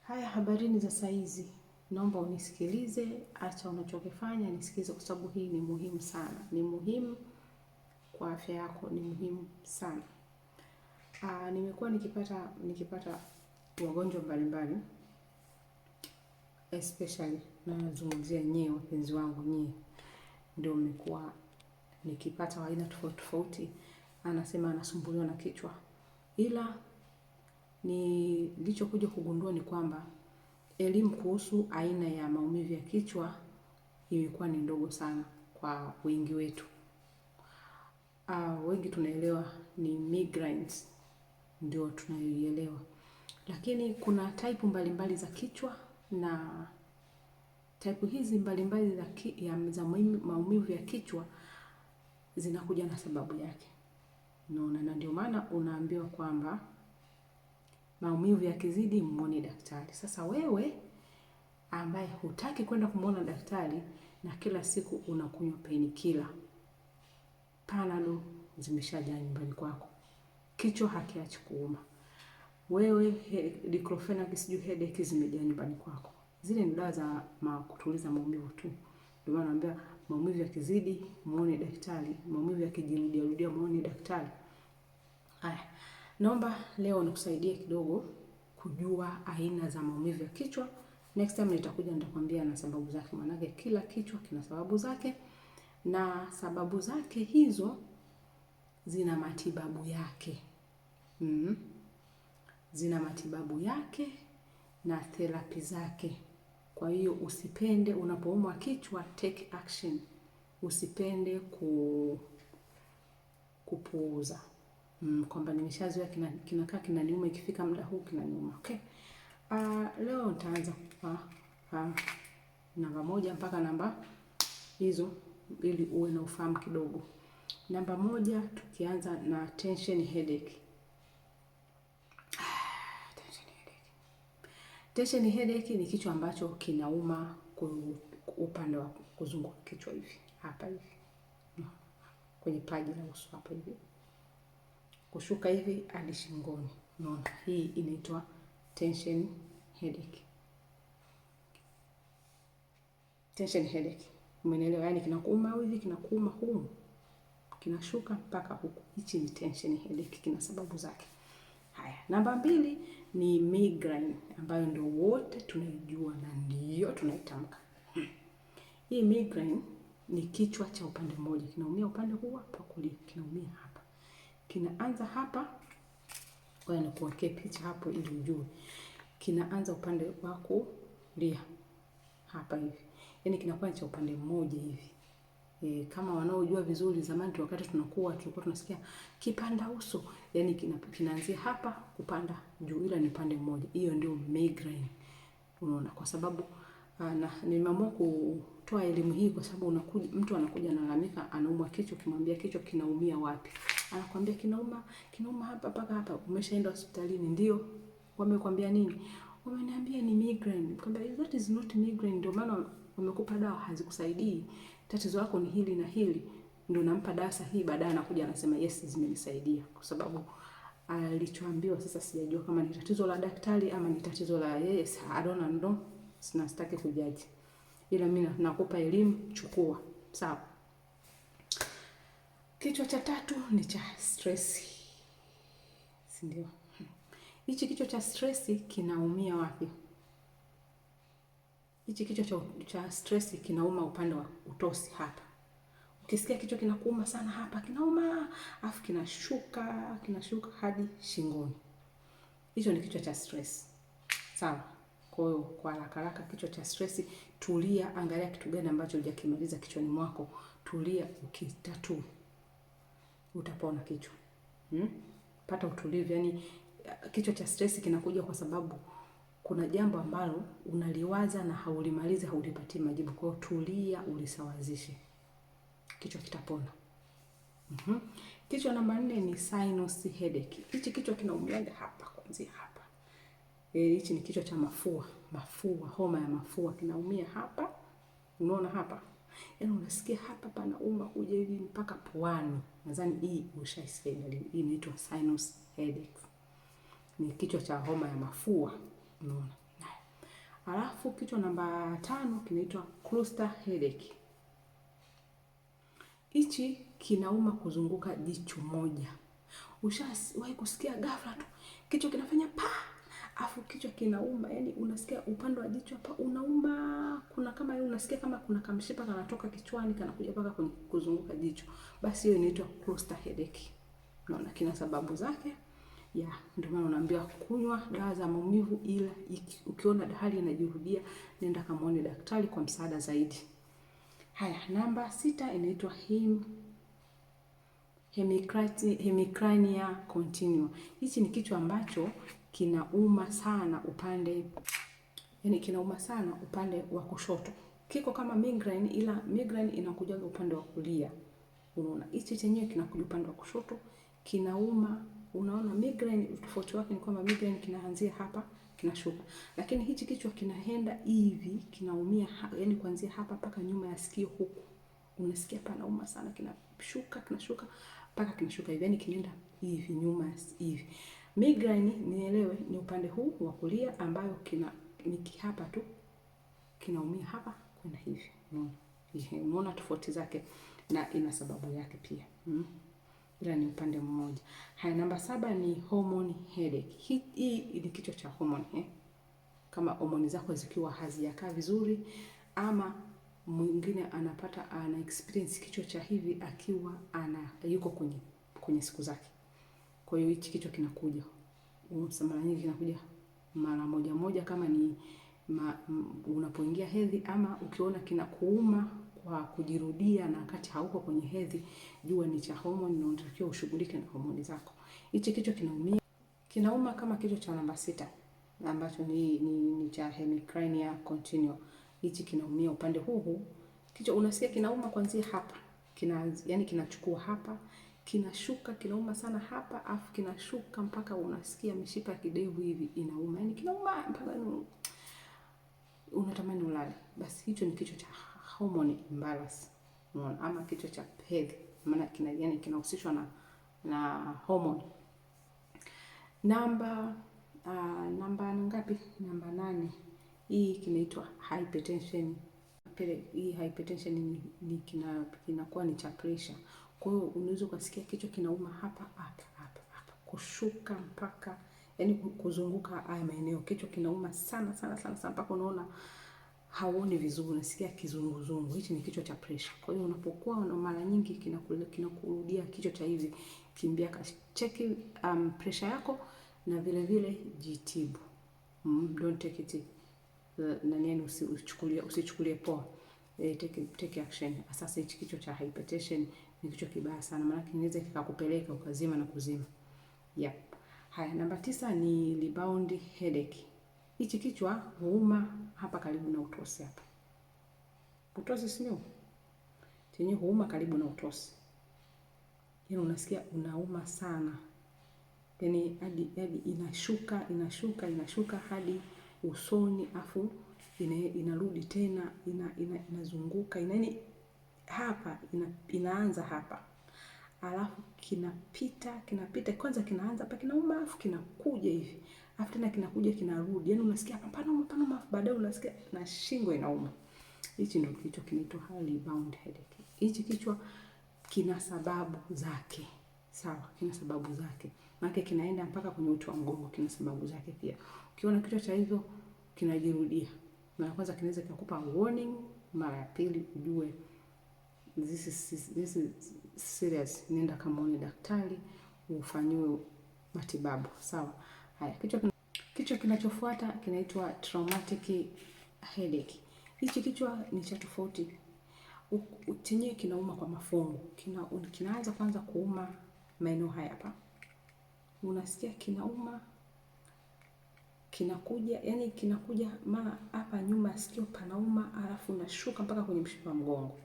Haya, habarini za saizi. Naomba unisikilize, acha unachokifanya nisikize, kwa sababu hii ni muhimu sana. Ni muhimu kwa afya yako, ni muhimu sana. Nimekuwa nikipata wagonjwa mbalimbali, especially nazungumzia nyie wapenzi wangu, nyie ndio mmekuwa nikipata aina tofauti tofauti. Anasema anasumbuliwa na kichwa, ila nilichokuja kugundua ni kwamba elimu kuhusu aina ya maumivu ya kichwa imekuwa ni ndogo sana kwa wengi wetu. Wengi tunaelewa ni migraines, ndio tunayoielewa, lakini kuna type mbalimbali za kichwa, na type hizi mbalimbali za maumivu ya kichwa zinakuja na sababu yake. Unaona, na ndio maana unaambiwa kwamba maumivu yakizidi muone daktari. Sasa wewe ambaye hutaki kwenda kumuona daktari na kila siku unakunywa painkiller, Panadol zimeshajaa nyumbani kwako, kichwa hakiachi kuuma, wewe diclofenac sijui headache zimejaa nyumbani kwako, zile ni dawa za kutuliza maumivu tu. Ndio maana naambia maumivu yakizidi muone daktari, maumivu yakijirudia muone daktari. Haya, naomba leo nikusaidie kidogo kujua aina za maumivu ya kichwa. Next time nitakuja nitakwambia na sababu zake, maana kila kichwa kina sababu zake, na sababu zake hizo zina matibabu yake. Zina matibabu yake na therapy zake. Kwa hiyo usipende unapoumwa kichwa, take action. Usipende kupuuza. Kwamba nimeshazoea kinakaa kinaniuma, ikifika muda huu kinaniuma. Okay. Leo nitaanza namba 1 mpaka namba hizo ili uwe na ufahamu kidogo. Namba 1, tukianza na tension headache. Tension headache ni kichwa ambacho kinauma upande wa kuzunguka kichwa hivi, hapa hivi, kwenye paji la uso hapa hivi, kushuka hivi hadi shingoni. Unaona, hii inaitwa tension headache. Tension headache, umeelewa? Yani kinakuuma hivi, kinakuuma humu, kinashuka mpaka huku. Hichi ni tension headache, kina sababu zake. Haya, namba 2 ni migraine, ambayo ndio wote tunaijua na ndio tunaitamka. Hii migraine ni kichwa cha upande mmoja, kinaumia upande huu hapa kulia, kinaumia hapa. Kinaanza hapa, kwa hiyo nikuwekee picha hapo ili ujue. Kinaanza upande wa kulia hapa hivi. Yaani kinakuwa cha upande mmoja hivi. Kama wanaojua vizuri, zamani wakati tulikuwa tunasikia kipanda uso, yani kinaanzia hapa kupanda juu, ila ni pande mmoja. Hiyo ndio migraine. Unaona, kwa sababu nimeamua kutoa elimu hii kwa sababu mtu anakuja analalamika anaumwa kichwa, kimwambia kichwa kinaumia wapi? Anakuambia kinauma hapa mpaka hapa. Umeshaenda hospitalini? Ndio. Wamekwambia nini? Wameniambia ni migraine. Kwambia that is not migraine. Ndio maana wamekupa dawa hazikusaidii. Tatizo lako ni hili na hili. Ndio nampa dawa sahihi, baadaye anakuja anasema yes, zimenisaidia. Kwa sababu alichoambiwa, sasa sijajua kama ni tatizo la daktari ama ni tatizo la yes, I don't know. Sitaki kujaji. Ila mimi nakupa elimu, chukua. Sawa. Kichwa cha 3 ni cha stress. Si ndio? Hichi kichwa cha stress kinaumia wapi? Hichi kichwa cha stress kinauma upande wa utosi hapa. Ukisikia kichwa kinakuuma sana hapa, kinauma, afu kinashuka hadi shingoni. Hicho ni kichwa cha stress. Sawa? Kwa hiyo kwa haraka kichwa cha stress, tulia, angalia kitu gani ambacho hujakimaliza kichwani mwako, tulia, ukitatu utapona kichwa. Pata utulivu. Yani kichwa cha stress kinakuja kwa sababu kuna jambo ambalo unaliwaza na haulimalizi, haulipati majibu. Kwa hiyo tulia, ulisawazishe, kichwa kitapona. Kichwa namba 4 ni sinus headache. Hichi kichwa kinaumia hapa, kuanzia hapa. Hichi ni kichwa cha mafua, homa ya mafua, kinaumia hapa. Unaona hapa? Yaani unasikia hapa panauma kuja hivi mpaka puani. Nadhani hii ushaisikia. Hii inaitwa sinus headache. Ni kichwa cha homa ya mafua. Unaona? Alafu kichwa namba 5 kinaitwa cluster headache. Hichi kinauma kuzunguka jicho moja. Ushawahi kusikia ghafla tu kichwa kinafanya pa, afu kichwa kinauma, yani unasikia upande wa jicho hapa unauma, kuna kama yeye unasikia kama kuna kamshipa kanatoka kichwani kanakuja mpaka kuzunguka jicho. Basi hiyo inaitwa cluster headache. Unaona kina sababu zake. Ndio maana unaambiwa kunywa dawa za maumivu, ila ukiona hali inajirudia nenda kamuone daktari kwa msaada zaidi. Haya, namba 6 inaitwa hemicrania continua. Hichi ni kichwa ambacho kinauma sana upande, yani kinauma sana upande wa kushoto. Kiko kama migraine, ila migraine inakuja upande wa kulia. Unaona, hichi chenyewe kinakuja upande wa kushoto, kinauma. Unaona migraine tofauti wake ni kwamba migraine kinaanzia hapa kinashuka, lakini hichi kichwa kinaenda hivi, kinaumia yani kuanzia hapa mpaka nyuma ya sikio huku. Unasikia panauma sana, kinashuka mpaka kinashuka hivi, yani kinaenda hivi nyuma hivi. Migraine nielewe ni upande huu wa kulia ambayo niki hapa tu kinaumia hapa kwenda hivi. Unaona tofauti zake na ina sababu yake pia. Ila ni upande mmoja. Haya, namba 7 ni hormone headache. Hii ni kichwa cha hormone. Kama hormone zako zikiwa hazijakaa vizuri, ama mwingine ana experience kichwa cha hivi akiwa yuko kwenye siku zake. Kwa hiyo hichi kichwa kinakuja. Mara nyingi kinakuja mara moja kama ni unapoingia hedhi, ama ukiona kinakuuma kwa kujirudia na wakati hauko kwenye hedhi, jua ni cha hormone na unatakiwa ushughulike na hormone zako. Hichi kichwa kinauma kama kichwa cha namba 6 ambacho ni cha hemicrania continua. Hichi kinaumia upande huu. Kichwa unasikia kinauma kuanzia hapa. Yani kinachukua hapa, kinashuka, kinauma sana hapa, afu kinashuka mpaka unasikia mishipa ya kidevu hivi inauma. Yani kinauma mpaka unatamani ulale. Basi hicho ni kichwa cha hormone imbalance. Ama kichwa cha hedhi. Maana kinahusishwa na hormone. Namba ngapi? Namba 8. Hii kinaitwa hypertension. Hii hypertension kinakuwa ni cha pressure. Kwa hiyo unaweza kusikia kichwa kinauma hapa kushuka mpaka yani kuzunguka haya maeneo. Kichwa kinauma sana mpaka unaona hauoni vizuri, unasikia kizunguzungu. Hichi ni kichwa cha pressure. Kwa hiyo unapokuwa mara nyingi kinakurudia kichwa cha hivi, kimbia cheki pressure yako na vile jitibu. Don't take it usichukulie poa. Take action. Sasa hichi kichwa cha hypertension ni kichwa kibaya sana, maana kinaweza kikakupeleka ukazima na kuzima. Haya, namba 9 ni rebound headache. Hichi kichwa huuma hapa karibu na utosi hapa. Utosi sio? Chenye huuma karibu na utosi. Yani unasikia unauma sana. Yani hadi inashuka hadi usoni, afu inarudi tena, inazunguka. Yani hapa inaanza hapa. Alafu kinapita kwanza kinaanza hapa kinauma, afu kinakuja hivi. Afu tena kinakuja kinarudi. Yani unasikia hapa panauma, baadaye unasikia na shingo inauma. Hichi ndio kichwa kinaitwa rebound headache. Hichi kichwa kina sababu zake. Sawa, kina sababu zake. Maana kinaenda mpaka kwenye uti wa mgongo, kina sababu zake pia. Ukiona kichwa cha hivyo kinajirudia, mara kwanza kinaweza kukupa warning, mara ya pili ujue this is serious, nenda kamuone daktari ufanyiwe matibabu. Sawa. Haya, kichwa kinachofuata kinaitwa traumatic headache. Hichi kichwa ni cha tofauti. Chenyewe kinauma kwa mafungu. Kinaanza kwanza kuuma maeneo haya hapa. Unasikia kinauma, kinakuja mara hapa nyuma sikio panauma, alafu unashuka mpaka kwenye mshipa wa mgongo.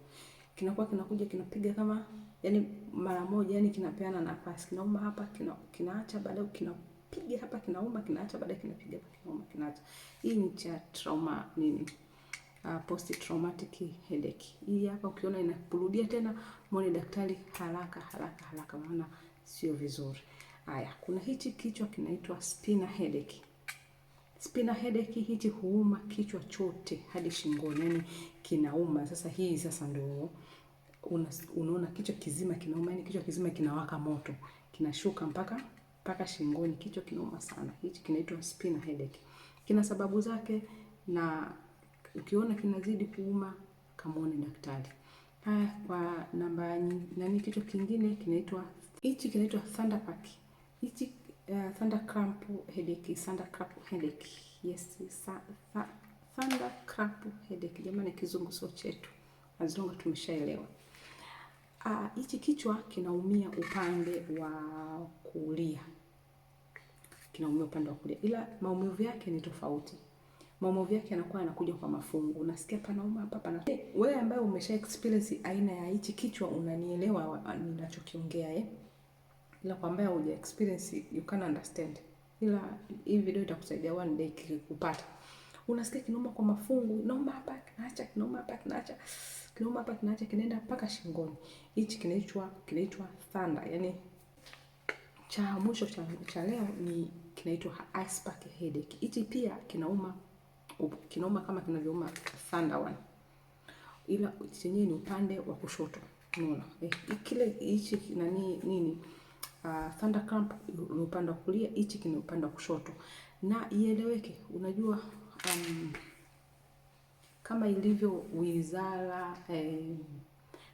Kinakuja kinapiga kama yani mara moja, yani kinapeana nafasi. Kinauma hapa, kinaacha, baadaye kinapiga hapa, kinauma, kinaacha, baadaye kinapiga hapa, kinauma, kinaacha. Hii ni cha post traumatic headache. Hii hapa ukiona inakurudia tena, muone daktari haraka, maana sio vizuri. Haya, kuna hichi kichwa kinaitwa spinal headache. Spinal headache hichi huuma kichwa chote hadi shingoni, yani kinauma. Sasa hii sasa ndio unaona kichwa kizima kinauma, yani kichwa kizima kinawaka moto, kinashuka mpaka shingoni, kichwa kinauma sana. Hichi kinaitwa spinal headache. Kina sababu zake, na ukiona kinazidi kuuma kamuone daktari. Kwa namba kichwa kingine kinaitwa thunderpack. Hichi thunder cramp headache, yes, thunder cramp headache. Jamani, kizungu sio chetu, azonga tumeshaelewa. Hichi kichwa kinaumia upande wa kulia, ila maumivu yake ni tofauti. Maumivu yake yanakuwa yanakuja kwa mafungu. Unasikia panauma hapa pana. Wewe ambaye umesha experience aina ya hichi kichwa unanielewa ninachokiongea Ila kwa ambaye huja experience you can understand. Ila hii video itakusaidia one day kikupata. Unasikia kinauma kwa mafungu, nauma hapa kinaacha, kinauma hapa kinaacha, kinauma hapa kinaacha, kinaenda mpaka shingoni. Hichi kinaitwa thunder. Yaani cha mwisho cha leo ni kinaitwa icepack headache. Hichi pia kinauma kama kinavyouma thunder one, ila chenyewe ni upande wa kushoto. Unaona kile hichi nini thunder cramp ni upande wa kulia, hichi kina upande wa kushoto. Na ieleweke, unajua kama ilivyo wizara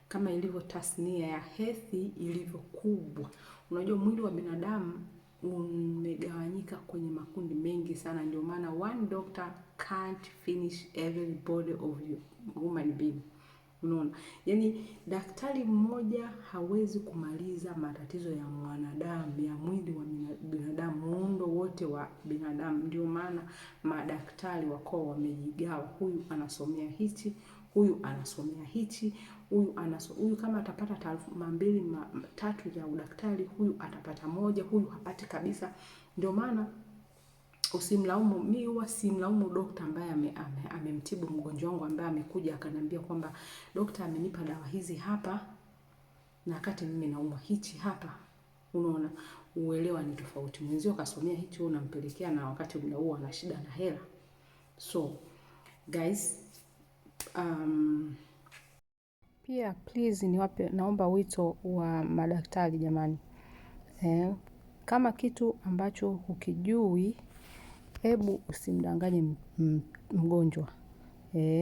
kama ilivyo tasnia ya health ilivyo kubwa, unajua mwili wa binadamu umegawanyika kwenye makundi mengi sana. Ndio maana one doctor can't finish every body of you human being. Unaona, yani daktari mmoja hawezi kumaliza matatizo ya mwanadamu, ya mwili wa binadamu, muundo wote wa binadamu. Ndio maana madaktari wako wamejigawa, huyu anasomea hichi, huyu anasomea hichi, huyu kama atapata taaluma 2 3 ya udaktari, huyu atapata 1, huyu hapati kabisa. Ndio maana usimlaumu, mimi huwa simlaumu dokta ambaye amemtibu mgonjwa wangu ambaye amekuja akaniambia kwamba dokta amenipa dawa hizi hapa na wakati mimi naumwa hichi hapa. Unaona, uelewa ni tofauti. Mwenzio kasomea hichi unampelekea, na wakati muda huo ana shida na hela. So guys, pia please naomba wito wa madaktari jamani. Kama kitu ambacho hukijui, hebu usimdanganye mgonjwa.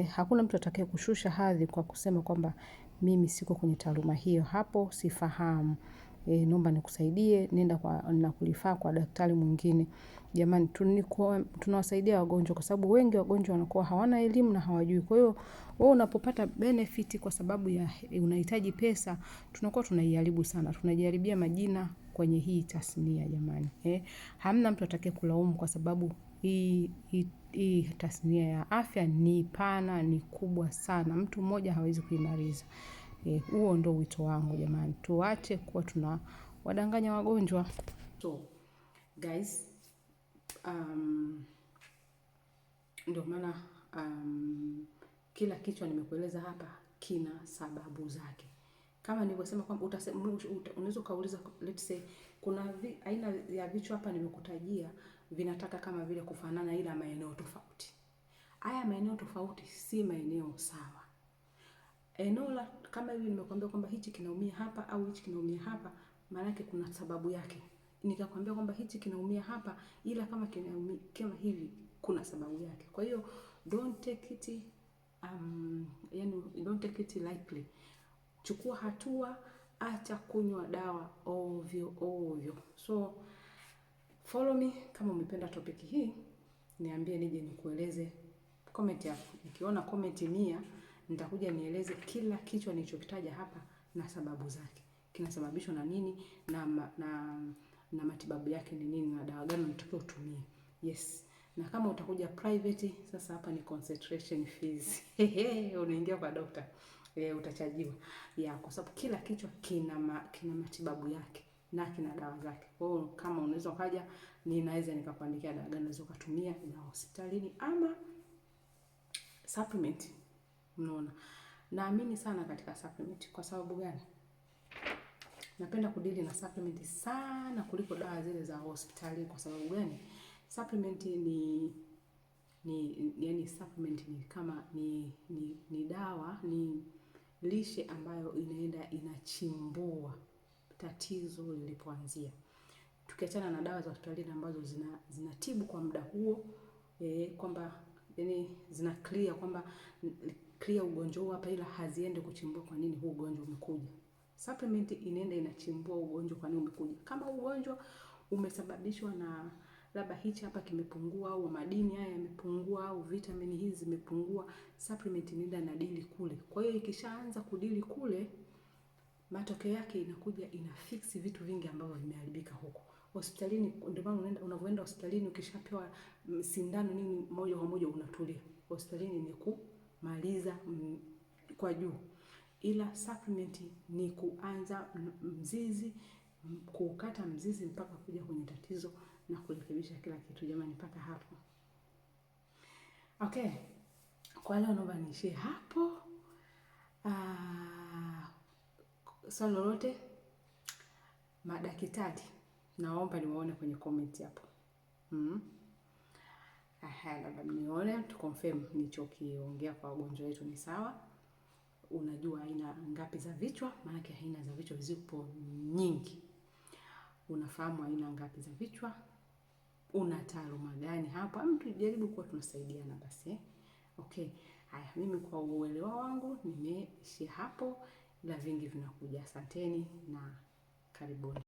Hakuna mtu atakaye kushusha hadhi kwa kusema kwamba mimi siko kwenye taaluma hiyo, hapo sifahamu. Naomba nikusaidie, nenda na kulifaa kwa daktari mwingine. Jamani, tunawasaidia wagonjwa kwa sababu wengi wagonjwa wanakuwa hawana elimu na hawajui. Kwa hiyo wewe unapopata benefit kwa sababu ya unahitaji pesa, tunakuwa tunaiharibu sana. Tunajaribia majina kwenye hii tasnia jamani. Hamna mtu atakaye kulaumu kwa sababu hii tasnia ya afya ni pana, ni kubwa sana. Mtu mmoja hawezi kuimaliza. Huo ndo wito wangu jamani. Tuache kuwa tunawadanganya wagonjwa. So guys, ndio maana kila kichwa nimekueleza hapa kina sababu zake. Kama nilivyosema kwamba unaweza kauliza, let's say kuna aina ya vichwa hapa nimekutajia vinataka kama vile kufanana, ila maeneo tofauti. Haya maeneo tofauti si maeneo sawa. Eneo la kama hivi nimekwambia kwamba hichi kinaumia hapa au hichi kinaumia hapa, maana yake kuna sababu yake. Nikakwambia kwamba hichi kinaumia hapa, ila kama kinaumia kama hivi kuna sababu yake. Kwa hiyo don't take it lightly. Chukua hatua, acha kunywa dawa ovyo. So follow me kama umependa topic hii, niambie nije nikueleze. Comment hapo. Nikiona comment 100 nitakuja nieleze kila kichwa nilichokitaja hapa na sababu zake. Kinasababishwa na nini na matibabu yake ni nini na dawa gani unatakiwa utumie. Yes. Na kama utakuja private, sasa hapa ni concentration fees. Unaingia kwa doctor, utachajiwa. Kwa sababu kila kichwa kina matibabu yake na kina dawa zake. Kwa hiyo kama unaweza kaja, ninaweza nikakuandikia dawa gani unaweza kutumia na hospitalini ama supplement. Unaona, naamini sana katika supplement. Kwa sababu gani? Napenda kudili na supplement sana kuliko dawa zile za hospitali. Kwa sababu gani? Supplement yani supplement ni kama ni dawa, ni lishe ambayo inaenda inachimbua tatizo lilipoanzia. Tukiachana na dawa za hospitalini ambazo zinatibu kwa muda huo, kwamba yani zina clear ugonjwa huo hapa, ila haziende kuchimbua kwa nini huu ugonjwa umekuja. Supplement inaenda inachimbua ugonjwa kwa nini umekuja. Kama ugonjwa umesababishwa na labda hichi hapa kimepungua, au madini haya yamepungua, au vitamini hizi zimepungua, supplement inaenda na dili kule. Kwa hiyo ikishaanza kudili kule, matokeo yake inakuja inafix vitu vingi ambavyo vimeharibika huko. Hospitalini ndio maana unavyoenda hospitalini ukishapewa sindano nini, moja kwa moja unatulia. Hospitalini ni kumaliza kwa juu. Ila supplement ni kuanza mzizi, kukata mzizi mpaka kuja kwenye tatizo na kurekebisha kila kitu. Jamani, mpaka hapo. Okay. Kwa leo naomba niishie hapo. Swali lolote, madaktari naomba niwaone kwenye comment hapo. Labda nione tu confirm nilichokiongea kwa wagonjwa wetu ni sawa. Unajua aina ngapi za vichwa? Maana yake aina za vichwa zipo nyingi. Unafahamu aina ngapi za vichwa? Una taaluma gani hapa? Mtu jaribu kuwa tunasaidiana basi. Okay. Haya, mimi kwa uelewa wangu nimeishia hapo, ila vingi vinakuja. Asanteni na karibuni.